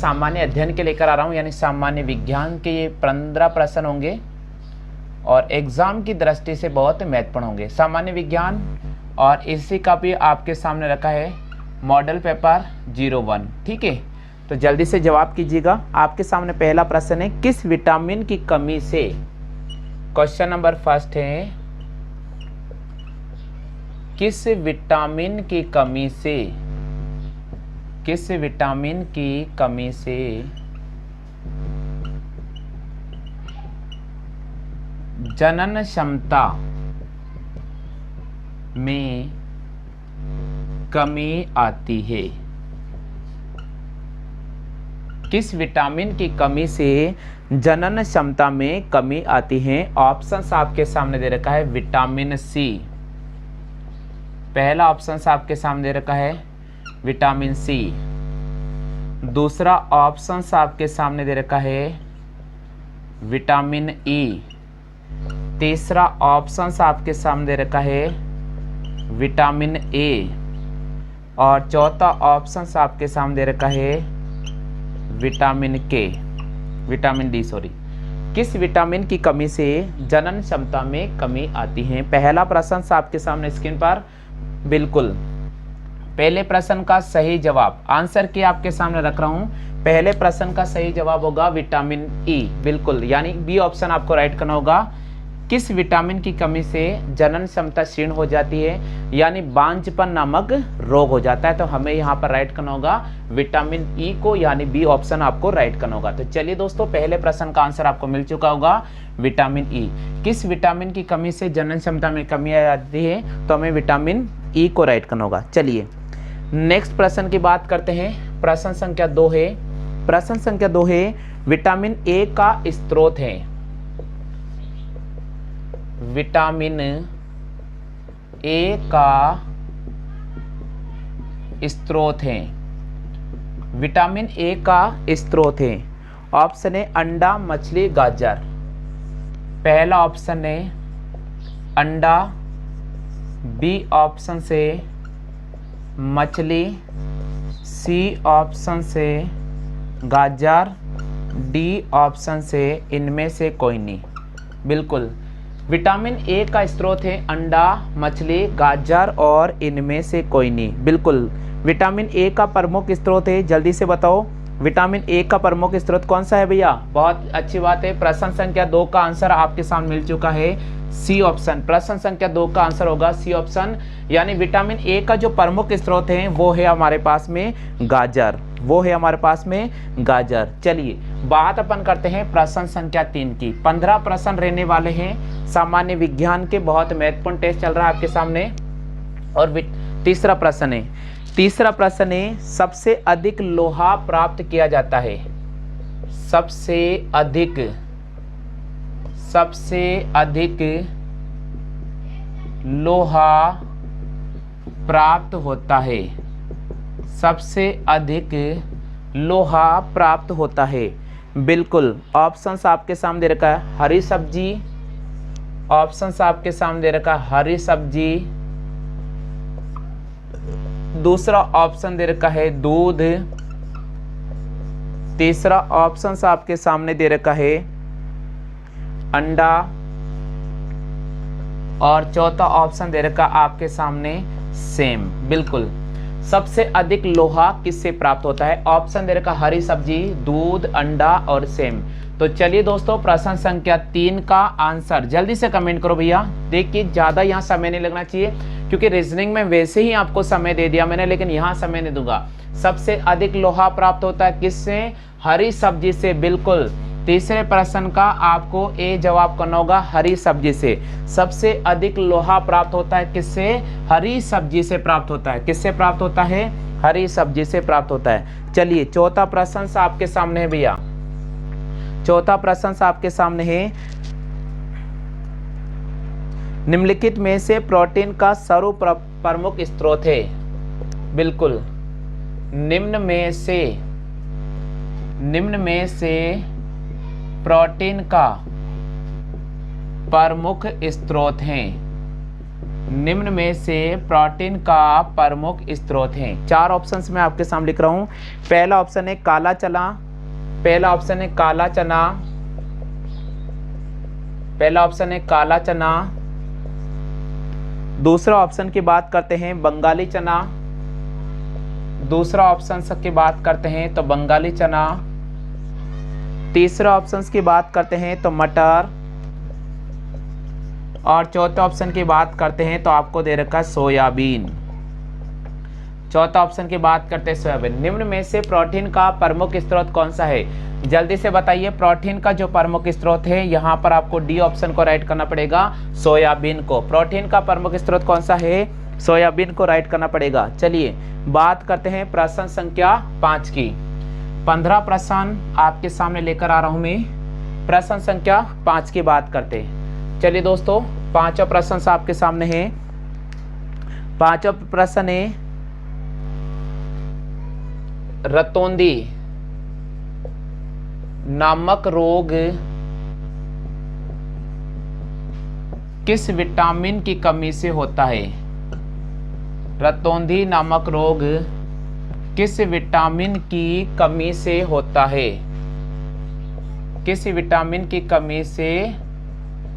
सामान्य अध्ययन के लेकर आ रहा हूँ, यानी सामान्य विज्ञान के ये 15 प्रश्न होंगे और एग्जाम की दृष्टि से बहुत महत्वपूर्ण होंगे सामान्य विज्ञान। और इसी का भी आपके सामने रखा है मॉडल पेपर 01। ठीक है, तो जल्दी से जवाब कीजिएगा। आपके सामने पहला प्रश्न है, किस विटामिन की कमी से, क्वेश्चन नंबर फर्स्ट है, किस विटामिन की कमी से, किस विटामिन की कमी से जनन क्षमता में कमी आती है? किस विटामिन की कमी से जनन क्षमता में कमी आती है? ऑप्शंस आपके सामने दे रखा है विटामिन सी, पहला ऑप्शन आपके सामने दे रखा है विटामिन सी। दूसरा ऑप्शन आपके सामने दे रखा है विटामिन ई। तीसरा ऑप्शन आपके सामने दे रखा है विटामिन ए। और चौथा ऑप्शन आपके सामने दे रखा है विटामिन के, विटामिन डी सॉरी। किस विटामिन की कमी से जनन क्षमता में कमी आती है? पहला प्रश्न आपके सामने स्क्रीन पर, बिल्कुल पहले प्रश्न का सही जवाब, आंसर की आपके सामने रख रहा हूं। पहले प्रश्न का सही जवाब होगा विटामिन ई, बिल्कुल, यानी बी ऑप्शन आपको राइट करना होगा। किस विटामिन की कमी से जनन क्षमता क्षीण हो जाती है, यानी बांझपन नामक रोग हो जाता है, तो हमें यहाँ पर राइट करना होगा विटामिन ई को, यानी बी ऑप्शन आपको राइट करना होगा। तो चलिए दोस्तों, पहले प्रश्न का आंसर आपको मिल चुका होगा विटामिन ई। किस विटामिन की कमी से जनन क्षमता में कमी आ जाती है, तो हमें विटामिन ई को राइट करना होगा। चलिए नेक्स्ट प्रश्न की बात करते हैं। प्रश्न संख्या 2 है, प्रश्न संख्या 2 है, विटामिन ए का स्रोत है, विटामिन ए का स्रोत है, विटामिन ए का स्रोत है। ऑप्शन है अंडा, मछली, गाजर। पहला ऑप्शन है अंडा, बी ऑप्शन से मछली, सी ऑप्शन से गाजर, डी ऑप्शन से इनमें से कोई नहीं। बिल्कुल, विटामिन ए का स्रोत है अंडा, मछली, गाजर और इनमें से कोई नहीं। बिल्कुल, विटामिन ए का प्रमुख स्रोत है, जल्दी से बताओ विटामिन ए का प्रमुख स्रोत कौन सा है भैया? बहुत अच्छी बात है, प्रश्न संख्या 2 का आंसर आपके सामने मिल चुका है सी ऑप्शन। प्रश्न संख्या 2 का आंसर होगा सी ऑप्शन, यानी विटामिन ए का जो प्रमुख स्रोत है वो है हमारे पास में गाजर, वो है हमारे पास में गाजर। चलिए बात अपन करते हैं प्रश्न संख्या 3 की। 15 प्रश्न रहने वाले हैं सामान्य विज्ञान के, बहुत महत्वपूर्ण टेस्ट चल रहा है आपके सामने। और तीसरा प्रश्न है, तीसरा प्रश्न है, सबसे अधिक लोहा प्राप्त किया जाता है, सबसे अधिक लोहा प्राप्त होता है, सबसे अधिक लोहा प्राप्त होता है। बिल्कुल, ऑप्शंस आपके सामने दे रखा है हरी सब्जी, ऑप्शंस आपके सामने दे रखा है हरी सब्जी। दूसरा ऑप्शन दे रखा है दूध। तीसरा ऑप्शन आपके सामने दे रखा है अंडा। और चौथा ऑप्शन दे रखा आपके सामने सेम। बिल्कुल, सबसे अधिक लोहा किससे प्राप्त होता है? ऑप्शन दे रखा हरी सब्जी, दूध, अंडा और सेम। तो चलिए दोस्तों, प्रश्न संख्या 3 का आंसर जल्दी से कमेंट करो भैया। देखिए ज़्यादा यहाँ समय नहीं लगना चाहिए, क्योंकि रीजनिंग में वैसे ही आपको समय दे दिया मैंने, लेकिन यहाँ समय नहीं दूंगा। सबसे अधिक लोहा प्राप्त होता है किससे? हरी सब्जी से। बिल्कुल, तीसरे प्रश्न का आपको ए जवाब करना होगा हरी सब्जी से। सबसे अधिक लोहा प्राप्त होता है किससे? हरी सब्जी से प्राप्त होता है। किससे प्राप्त होता है? हरी सब्जी से प्राप्त होता है। चलिए चौथा प्रश्न आपके सामने है भैया, चौथा प्रश्न आपके सामने है, निम्नलिखित में से प्रोटीन का सर्व प्रमुख स्रोत है। बिल्कुल, निम्न में से प्रोटीन का प्रमुख स्रोत हैं, निम्न में से प्रोटीन का प्रमुख स्रोत हैं। 4 ऑप्शंस में आपके सामने लिख रहा हूं। पहला ऑप्शन है काला चना, पहला ऑप्शन है काला चना, पहला ऑप्शन है काला चना। दूसरा ऑप्शन की बात करते हैं बंगाली चना, दूसरा ऑप्शन की बात करते हैं तो बंगाली चना। तीसरा ऑप्शन की बात करते हैं तो मटर, और चौथा ऑप्शन की बात करते हैं तो आपको दे रखा है सोयाबीन। चौथा ऑप्शन की बात करते हैं सोयाबीन। निम्न में से प्रोटीन का प्रमुख स्रोत कौन सा है? जल्दी से बताइए। प्रोटीन का जो प्रमुख स्रोत है, यहाँ पर आपको डी ऑप्शन को राइट करना पड़ेगा, सोयाबीन को। प्रोटीन का प्रमुख स्रोत कौन सा है? सोयाबीन को राइट करना पड़ेगा। चलिए बात करते हैं प्रश्न संख्या 5 की। 15 प्रश्न आपके सामने लेकर आ रहा हूं मैं। प्रश्न संख्या 5 की बात करते हैं। चलिए दोस्तों, 5वां प्रश्न आपके सामने है। 5वां प्रश्न है रतौंधी नामक रोग किस विटामिन की कमी से होता है? रतौंधी नामक रोग किस विटामिन की कमी से होता है? किस विटामिन की कमी से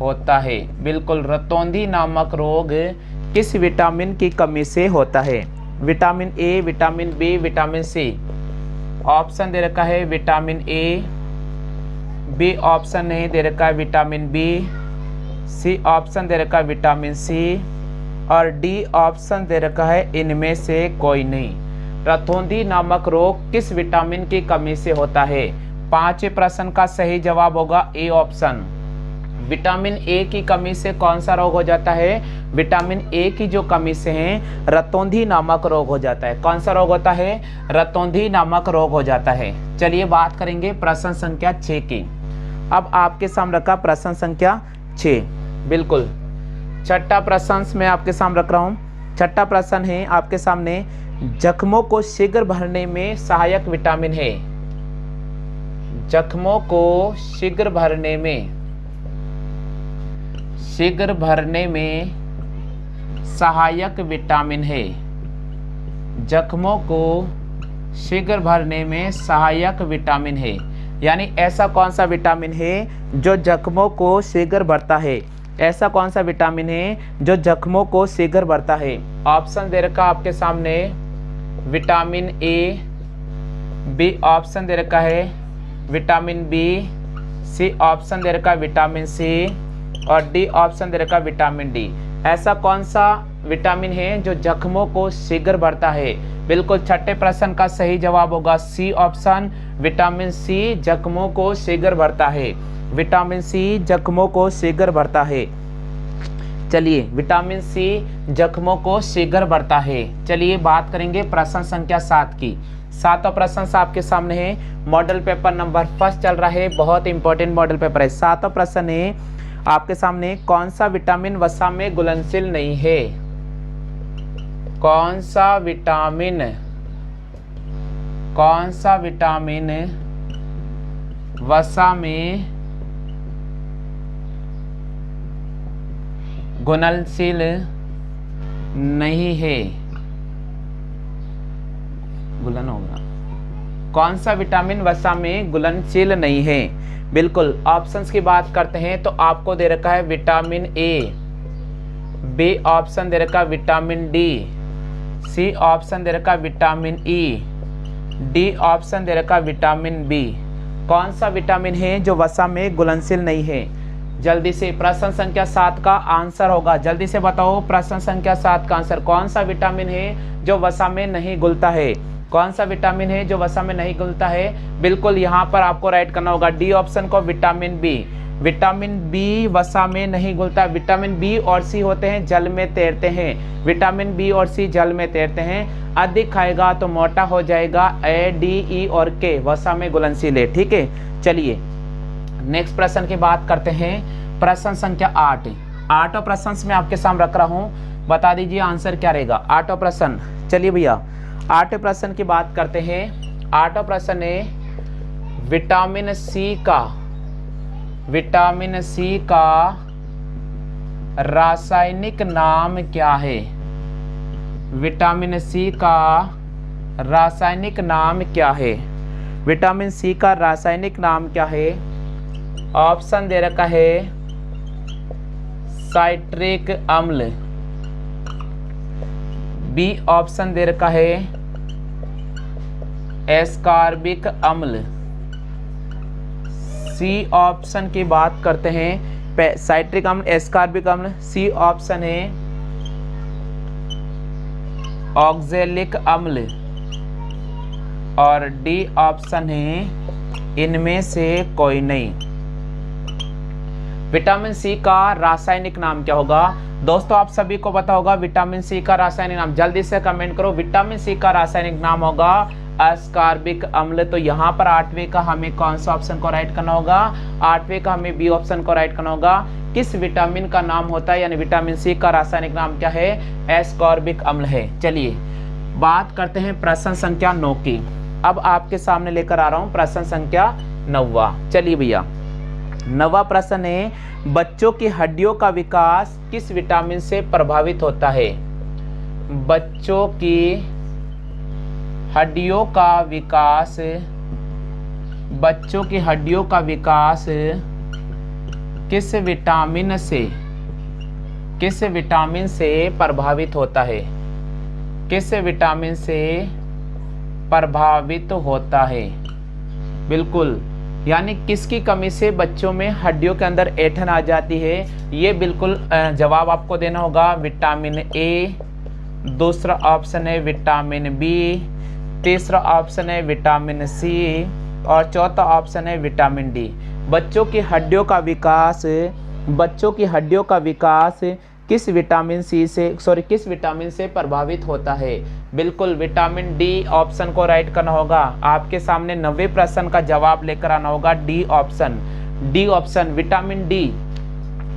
होता है? बिल्कुल, रतौंधी नामक रोग किस विटामिन की कमी से होता है? Vitamin A, vitamin B, vitamin C. Option दे रखा है विटामिन ए, बी ऑप्शन नहीं दे रखा है विटामिन बी, सी ऑप्शन दे रखा है विटामिन सी, और डी ऑप्शन दे रखा है इनमें से कोई नहीं। रतौंधी नामक रोग किस विटामिन की कमी से होता है? 5वें प्रश्न का सही जवाब होगा ए ऑप्शन। विटामिन ए की कमी से कौन सा रोग हो जाता है? विटामिन ए की जो कमी से है रतौंधी नामक रोग हो जाता है। कौन सा रोग होता है? रतौंधी नामक रोग हो जाता है। चलिए बात करेंगे प्रश्न संख्या 6 की। अब आपके सामने रखा प्रश्न संख्या 6। बिल्कुल, छठा प्रश्न मैं आपके सामने रख रहा हूँ। छठा प्रश्न है आपके सामने, जख्मों को शीघ्र भरने में सहायक विटामिन है। जख्मों को शीघ्र भरने में सहायक विटामिन है। जख्मों को शीघ्र भरने में सहायक विटामिन है, यानी ऐसा कौन सा विटामिन है जो जख्मों को शीघ्र भरता है? ऐसा कौन सा विटामिन है जो जख्मों को शीघ्र भरता है? ऑप्शन दे रखा आपके सामने विटामिन ए, बी ऑप्शन दे रखा है विटामिन बी, सी ऑप्शन दे रखा है विटामिन सी, और डी ऑप्शन दे रखा है विटामिन डी। ऐसा कौन सा विटामिन है जो जख्मों को शीघ्र भरता है? बिल्कुल, छठे प्रश्न का सही जवाब होगा सी ऑप्शन, विटामिन सी जख्मों को शीघ्र भरता है। विटामिन सी जख्मों को शीघ्र भरता है। चलिए, विटामिन सी जख्मों को शीघ्र भरता है। चलिए बात करेंगे प्रश्न संख्या 7 की। 7वां प्रश्न आपके सामने है। मॉडल पेपर नंबर 1 चल रहा है, बहुत इंपॉर्टेंट मॉडल पेपर है। 7वां प्रश्न है आपके सामने, कौन सा विटामिन वसा में घुलनशील नहीं है? कौन सा विटामिन वसा में घुलनशील नहीं है? घुलन होगा। कौन सा विटामिन वसा में घुलनशील नहीं है? बिल्कुल, ऑप्शंस की बात करते हैं तो आपको दे रखा है विटामिन ए, बी ऑप्शन दे रखा है विटामिन डी, सी ऑप्शन दे रखा है विटामिन ई, डी ऑप्शन दे रखा है विटामिन बी। कौन सा विटामिन है जो वसा में घुलनशील नहीं है? जल्दी से प्रश्न संख्या 7 का आंसर होगा। जल्दी से बताओ प्रश्न संख्या 7 का आंसर। कौन सा विटामिन है जो वसा में नहीं घुलता है? कौन सा विटामिन है जो वसा में नहीं घुलता है? बिल्कुल, यहाँ पर आपको राइट करना होगा डी ऑप्शन को, विटामिन बी। विटामिन बी वसा में नहीं घुलता। विटामिन बी और सी होते हैं जल में तैरते हैं। विटामिन बी और सी जल में तैरते हैं। अधिक खाएगा तो मोटा हो जाएगा। ए, डी, ई और के वसा में घुलनशील है। ठीक है, चलिए नेक्स्ट प्रश्न की बात करते हैं। प्रश्न संख्या 8। 8वां प्रश्न में आपके सामने रख रहा हूँ, बता दीजिए आंसर क्या रहेगा। 8वां प्रश्न, चलिए भैया 8वें प्रश्न की बात करते हैं। 8वां प्रश्न है विटामिन सी का रासायनिक नाम क्या है? विटामिन सी का रासायनिक नाम क्या है? विटामिन सी का रासायनिक नाम क्या है? ऑप्शन दे रखा है साइट्रिक अम्ल, बी ऑप्शन दे रखा है एस्कॉर्बिक अम्ल, सी ऑप्शन की बात करते हैं साइट्रिक अम्ल, एस्कॉर्बिक अम्ल, सी ऑप्शन है ऑक्जेलिक अम्ल और डी ऑप्शन है इनमें से कोई नहीं। विटामिन सी का रासायनिक नाम क्या होगा? दोस्तों आप सभी को पता होगा विटामिन सी का रासायनिक नाम, जल्दी से कमेंट करो। विटामिन सी का रासायनिक नाम होगा एस्कॉर्बिक अम्ल। तो यहाँ पर 8वें का हमें कौन सा ऑप्शन को राइट करना होगा? 8वें का हमें बी ऑप्शन को राइट करना होगा। किस विटामिन का नाम होता है, यानी विटामिन सी का रासायनिक नाम क्या है? एस्कॉर्बिक अम्ल है। चलिए बात करते हैं प्रश्न संख्या 9 की। अब आपके सामने लेकर आ रहा हूं प्रश्न संख्या 9। चलिए भैया 9वां प्रश्न है, बच्चों की हड्डियों का विकास किस विटामिन से प्रभावित होता है? बच्चों की हड्डियों का विकास, बच्चों की हड्डियों का विकास किस विटामिन से प्रभावित होता है? किस विटामिन से प्रभावित होता है? बिल्कुल, यानी किसकी कमी से बच्चों में हड्डियों के अंदर ऐंठन आ जाती है? ये बिल्कुल जवाब आपको देना होगा विटामिन ए, दूसरा ऑप्शन है विटामिन बी, तीसरा ऑप्शन है विटामिन सी और चौथा ऑप्शन है विटामिन डी। बच्चों की हड्डियों का विकास, बच्चों की हड्डियों का विकास किस विटामिन से प्रभावित होता है? बिल्कुल विटामिन डी ऑप्शन को राइट करना होगा। आपके सामने 90वें प्रश्न का जवाब लेकर आना होगा डी ऑप्शन विटामिन डी।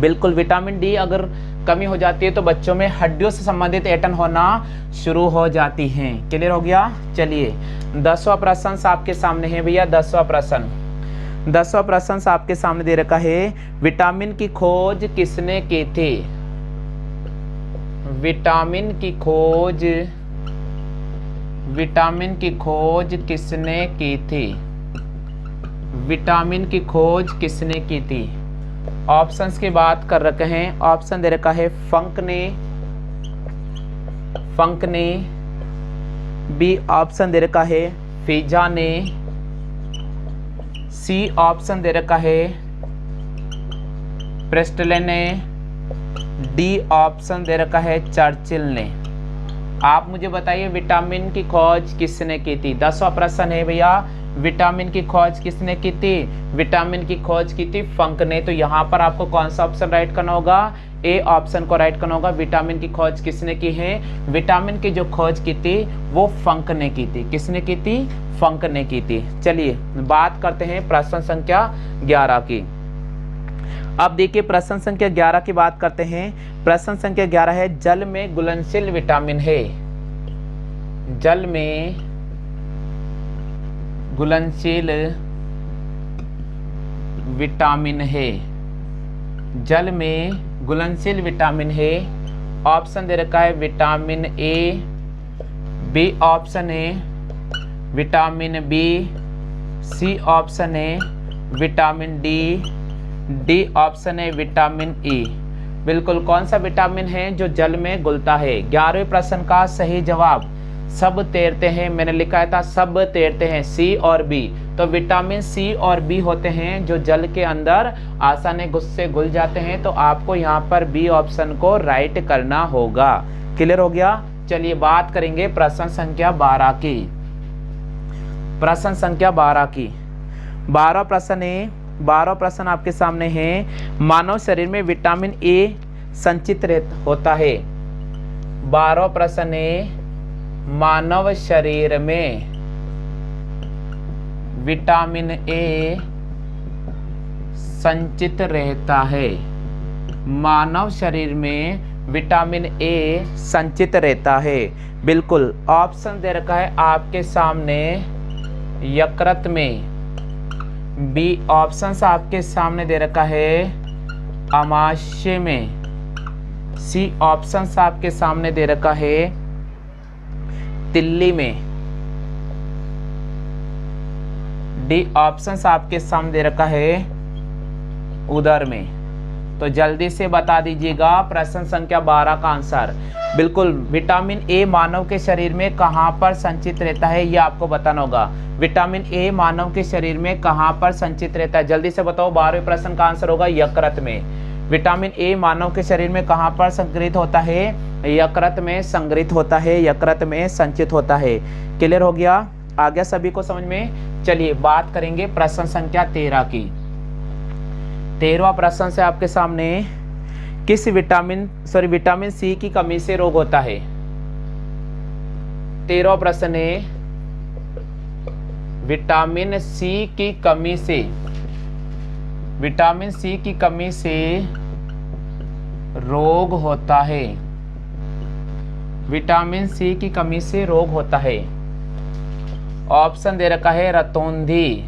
बिल्कुल विटामिन डी अगर कमी हो जाती है तो बच्चों में हड्डियों से संबंधित ऐंठन होना शुरू हो जाती हैं। क्लियर हो गया? चलिए 10वां प्रश्न आपके सामने है भैया। 10वां प्रश्न आपके सामने दे रखा है, विटामिन की खोज किसने की थी? विटामिन की खोज किसने की थी? विटामिन की खोज किसने की थी? ऑप्शंस की बात कर रखे हैं। ऑप्शन दे रखा है फंक ने, बी ऑप्शन दे रखा है फिजा ने, सी ऑप्शन दे रखा है प्रेस्टले ने, डी ऑप्शन दे रखा है चर्चिल ने। आप मुझे बताइए विटामिन की खोज किसने की थी? 10वां प्रश्न है भैया, विटामिन की खोज किसने की थी? विटामिन की खोज की थी फंक ने। तो यहाँ पर आपको कौन सा ऑप्शन राइट करना होगा? ए ऑप्शन को राइट करना होगा। विटामिन की खोज किसने की है? विटामिन की जो खोज की थी वो फंक ने की थी। किसने की थी? फंक ने की थी। चलिए बात करते हैं प्रश्न संख्या 11 की। अब देखिए प्रश्न संख्या 11 की बात करते हैं। प्रश्न संख्या 11 है, जल में घुलनशील विटामिन है। जल में घुलनशील विटामिन है। जल में घुलनशील विटामिन है। ऑप्शन दे रखा है विटामिन ए, बी ऑप्शन है विटामिन बी, सी ऑप्शन है विटामिन डी, डी ऑप्शन है विटामिन ई। बिल्कुल कौन सा विटामिन है जो जल में घुलता है? 11वें प्रश्न का सही जवाब सब तैरते हैं। मैंने लिखा था सब तैरते हैं, सी और बी। तो विटामिन सी और बी होते हैं जो जल के अंदर आसानी से घुल जाते हैं। तो आपको यहाँ पर बी ऑप्शन को राइट करना होगा। क्लियर हो गया? चलिए बात करेंगे प्रश्न संख्या 12 की। प्रश्न संख्या 12 की 12 प्रश्न आपके सामने है। मानव शरीर में विटामिन ए संचित होता है। 12 प्रश्न है, मानव शरीर में विटामिन ए संचित रहता है। मानव शरीर में विटामिन ए संचित रहता है। बिल्कुल ऑप्शन दे रखा है आपके सामने यकृत में, बी ऑप्शन आपके सामने दे रखा है अमाशय में, सी ऑप्शन आपके सामने दे रखा है दिल्ली में। डी ऑप्शन आपके सामने दे रखा है उधर में। तो जल्दी से बता दीजिएगा प्रश्न संख्या 12 का आंसर। बिल्कुल, विटामिन ए मानव के शरीर में कहां पर संचित रहता है, ये आपको बताना होगा। विटामिन ए मानव के शरीर में कहां पर संचित रहता है, जल्दी से बताओ। 12वें प्रश्न का आंसर होगा यकृत में। विटामिन ए मानव के शरीर में कहां पर संग्रहित होता है, यकृत में संग्रहित होता है, यकृत में संचित होता है। क्लियर हो गया, आ गया सभी को समझ में। चलिए बात करेंगे प्रश्न संख्या 13 की। 13वां प्रश्न से आपके सामने किस विटामिन सी की कमी से रोग होता है। 13वां प्रश्न है विटामिन सी की कमी से, विटामिन सी की कमी से रोग होता है। विटामिन सी की कमी से रोग होता है। ऑप्शन दे रखा है रतौंधी,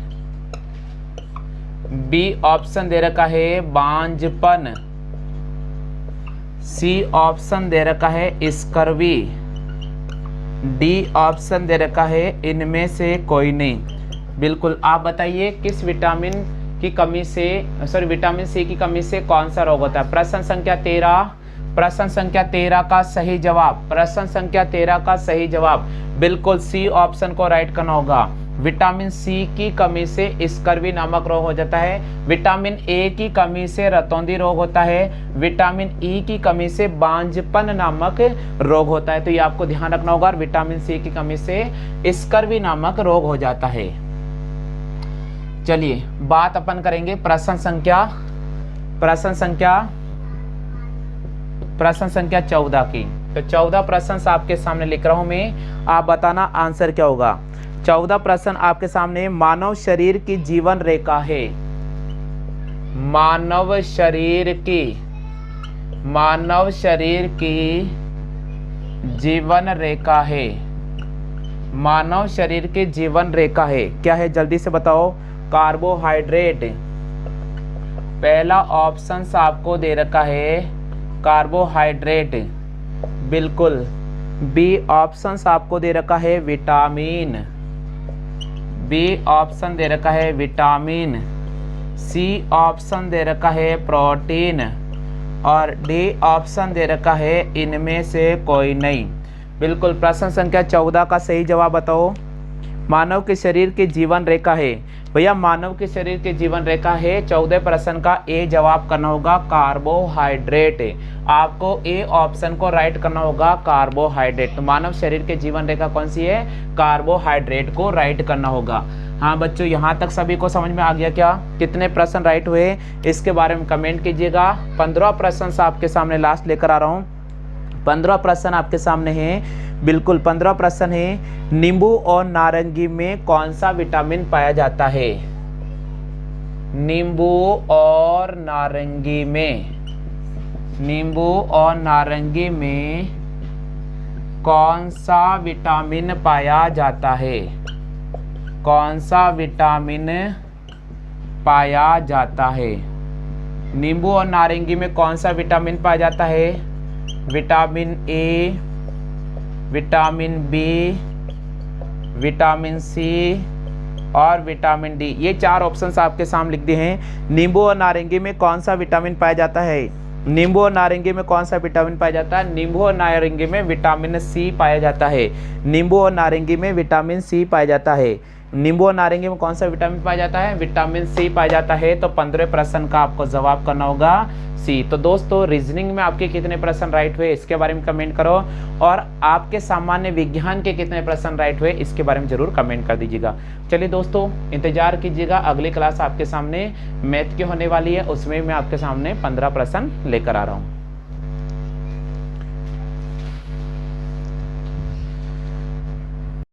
बी ऑप्शन दे रखा है बांझपन, सी ऑप्शन दे रखा है स्कर्वी, डी ऑप्शन दे रखा है इनमें से कोई नहीं। बिल्कुल, आप बताइए किस विटामिन की कमी से, विटामिन सी की कमी से कौन सा रोग होता है। प्रश्न संख्या 13, प्रश्न संख्या 13 का सही जवाब, प्रश्न संख्या 13 का सही जवाब बिल्कुल सी ऑप्शन को राइट करना होगा। विटामिन सी की कमी से स्कर्वी नामक रोग हो जाता है। विटामिन ए की कमी से रतौंधी रोग होता है। विटामिन ई की कमी से बांझपन नामक रोग होता है। तो ये आपको ध्यान रखना होगा। विटामिन सी की कमी से स्कर्वी नामक रोग हो जाता है। चलिए बात अपन करेंगे प्रश्न संख्या 14 की। तो 14 प्रश्न आपके सामने लिख रहा हूं मैं, आप बताना आंसर क्या होगा। 14 प्रश्न आपके सामने मानव शरीर की जीवन रेखा है। मानव शरीर की जीवन रेखा है। मानव शरीर की जीवन रेखा है, क्या है जल्दी से बताओ। कार्बोहाइड्रेट, पहला ऑप्शन आपको दे रखा है कार्बोहाइड्रेट, बिल्कुल। बी ऑप्शन आपको दे रखा है विटामिन, बी ऑप्शन दे रखा है विटामिन, सी ऑप्शन दे रखा है प्रोटीन और डी ऑप्शन दे रखा है इनमें से कोई नहीं। बिल्कुल, प्रश्न संख्या 14 का सही जवाब बताओ। मानव के शरीर की जीवन रेखा है, भैया मानव के शरीर की जीवन रेखा है। 14 प्रश्न का ए जवाब करना होगा कार्बोहाइड्रेट। आपको ए ऑप्शन को राइट करना होगा कार्बोहाइड्रेट। तो मानव शरीर के जीवन रेखा कौन सी है, कार्बोहाइड्रेट को राइट करना होगा। हाँ बच्चों, यहाँ तक सभी को समझ में आ गया क्या, कितने प्रश्न राइट हुए इसके बारे में कमेंट कीजिएगा। 15 प्रश्न आपके सामने लास्ट लेकर आ रहा हूँ। 15 प्रश्न आपके सामने हैं, बिल्कुल 15 प्रश्न है। नींबू और नारंगी में कौन सा विटामिन पाया जाता है। नींबू और नारंगी में कौन सा विटामिन पाया जाता है। कौन सा विटामिन पाया जाता है। नींबू और नारंगी में कौन सा विटामिन पाया जाता है। Vitamin A, vitamin B, vitamin C और विटामिन डी। ये 4 ऑप्शंस आपके सामने लिख दिए हैं। नींबू और नारंगी में कौन सा विटामिन पाया जाता है। नींबू और नारंगी में कौन सा विटामिन पाया जाता है। नींबू और नारंगी में विटामिन सी पाया जाता है। नींबू और नारंगी में विटामिन सी पाया जाता है। नींबू और नारंगी में कौन सा विटामिन पाया जाता है, विटामिन सी पाया जाता है। तो 15 प्रश्न का आपको जवाब करना होगा सी। तो दोस्तों रीजनिंग में आपके कितने प्रश्न राइट हुए इसके बारे में कमेंट करो, और आपके सामान्य विज्ञान के कितने प्रश्न राइट हुए इसके बारे में जरूर कमेंट कर दीजिएगा। चलिए दोस्तों इंतजार कीजिएगा, अगली क्लास आपके सामने मैथ की होने वाली है, उसमें मैं आपके सामने 15 प्रश्न लेकर आ रहा हूँ।